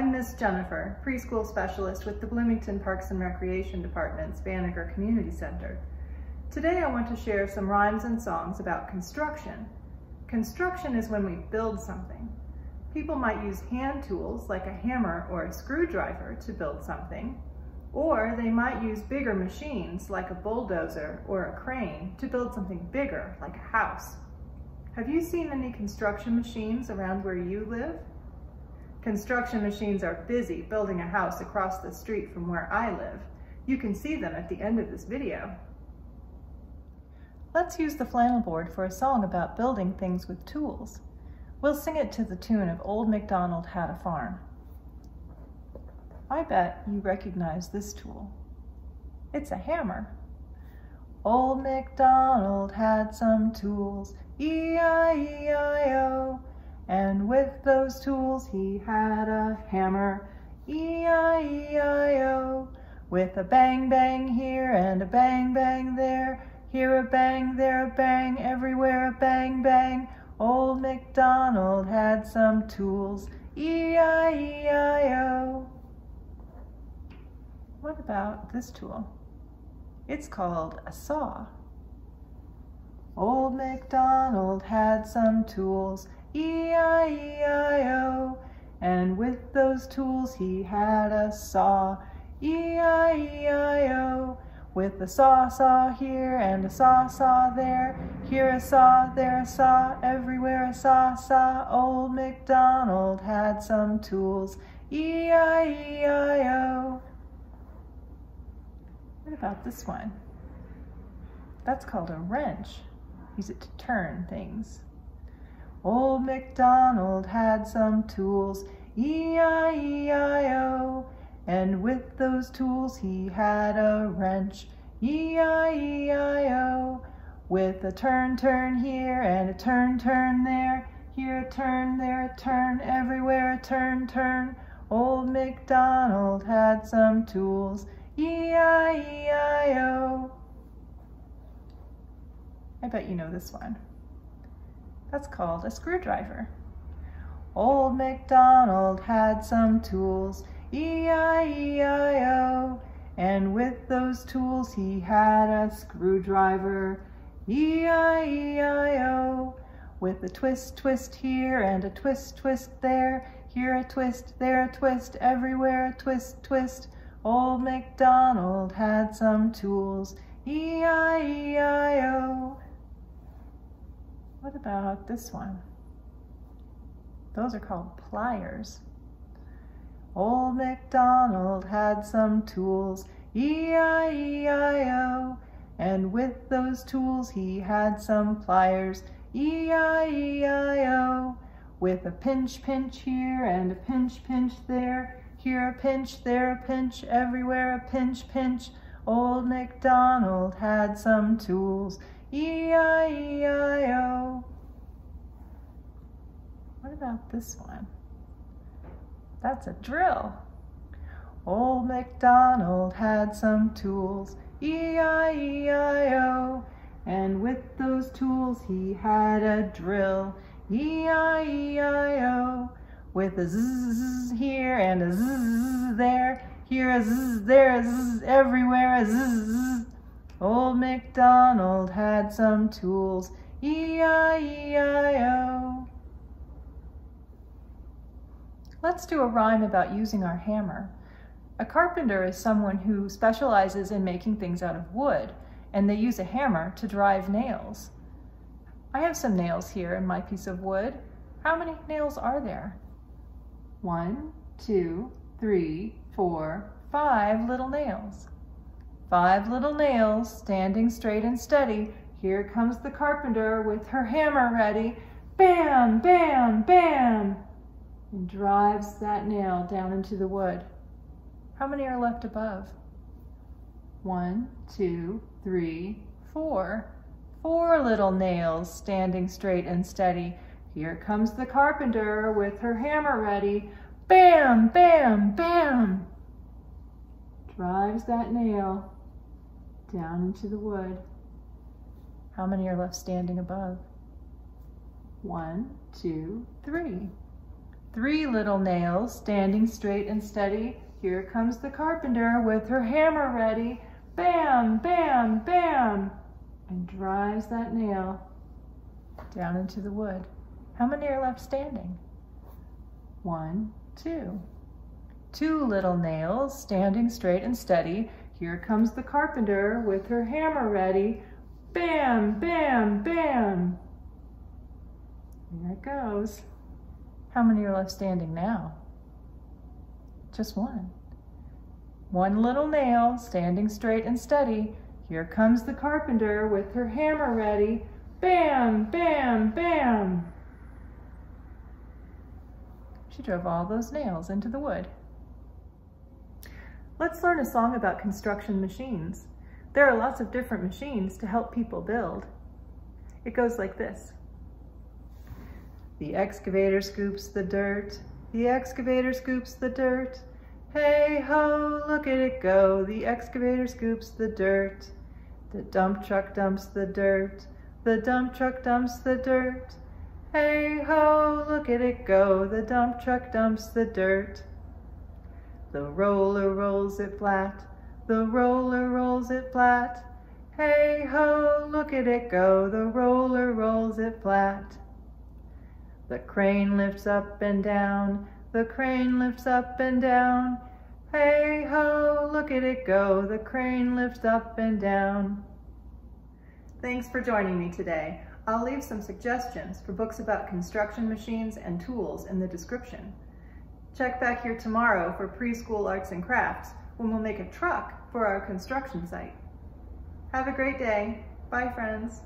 I'm Miss Jennifer, preschool specialist with the Bloomington Parks and Recreation Department's Banneker Community Center. Today I want to share some rhymes and songs about construction. Construction is when we build something. People might use hand tools like a hammer or a screwdriver to build something, or they might use bigger machines like a bulldozer or a crane to build something bigger like a house. Have you seen any construction machines around where you live? Construction machines are busy building a house across the street from where I live. You can see them at the end of this video. Let's use the flannel board for a song about building things with tools. We'll sing it to the tune of Old MacDonald Had a Farm. I bet you recognize this tool. It's a hammer. Old MacDonald had some tools, E-I-E-I-O, and with those tools he had a hammer, E-I-E-I-O, with a bang bang here and a bang bang there, here a bang, there a bang, everywhere a bang bang. Old MacDonald had some tools, E-I-E-I-O. What about this tool? It's called a saw. Old MacDonald had some tools, E-I-E-I-O, and with those tools he had a saw, E-I-E-I-O, with a saw here and a saw there, here a saw, there a saw, everywhere a saw. Old MacDonald had some tools, E-I-E-I-O. What about this one? That's called a wrench. Use it to turn things. Old MacDonald had some tools, E-I-E-I-O, and with those tools he had a wrench, E-I-E-I-O, with a turn here and a turn there, here a turn, there a turn, everywhere a turn. Old MacDonald had some tools, E-I-E-I-O. I bet you know this one. That's called a screwdriver. Old MacDonald had some tools, E-I-E-I-O, and with those tools he had a screwdriver, E-I-E-I-O, with a twist here and a twist there, here a twist, there a twist, everywhere a twist. Old MacDonald had some tools, E-I-E-I-O. What about this one? Those are called pliers. Old MacDonald had some tools, E-I-E-I-O, and with those tools he had some pliers, E-I-E-I-O, with a pinch here and a pinch there, here a pinch, there a pinch, everywhere a pinch. Old MacDonald had some tools, E-I-E-I-O. What about this one? That's a drill. Old MacDonald had some tools, E-I-E-I-O, and with those tools he had a drill, E-I-E-I-O, with a zzz here and a zzz there, here a zzz, there a zzz, everywhere a zzz. Old MacDonald had some tools, E-I-E-I-O. Let's do a rhyme about using our hammer. A carpenter is someone who specializes in making things out of wood, and they use a hammer to drive nails. I have some nails here in my piece of wood. How many nails are there? 1, 2, 3, 4, 5 little nails. 5 little nails standing straight and steady. Here comes the carpenter with her hammer ready. Bam, bam, bam! And drives that nail down into the wood. How many are left above? 1, 2, 3, 4. 4 little nails standing straight and steady. Here comes the carpenter with her hammer ready. Bam, bam, bam! Drives that nail down into the wood. How many are left standing above? 1, 2, 3. 3 little nails standing straight and steady. Here comes the carpenter with her hammer ready. Bam, bam, bam, and drives that nail down into the wood. How many are left standing? 1, 2. 2 little nails standing straight and steady. Here comes the carpenter with her hammer ready. Bam, bam, bam. There it goes. How many are left standing now? Just 1. 1 little nail standing straight and steady. Here comes the carpenter with her hammer ready. Bam, bam, bam. She drove all those nails into the wood. Let's learn a song about construction machines. There are lots of different machines to help people build. It goes like this. The excavator scoops the dirt. The excavator scoops the dirt. Hey ho, look at it go. The excavator scoops the dirt. The dump truck dumps the dirt. The dump truck dumps the dirt. Hey ho, look at it go. The dump truck dumps the dirt. The roller rolls it flat. The roller rolls it flat. Hey ho, look at it go. The roller rolls it flat. The crane lifts up and down. The crane lifts up and down. Hey ho, look at it go. The crane lifts up and down. Thanks for joining me today. I'll leave some suggestions for books about construction machines and tools in the description. Check back here tomorrow for preschool arts and crafts when we'll make a truck for our construction site. Have a great day. Bye, friends.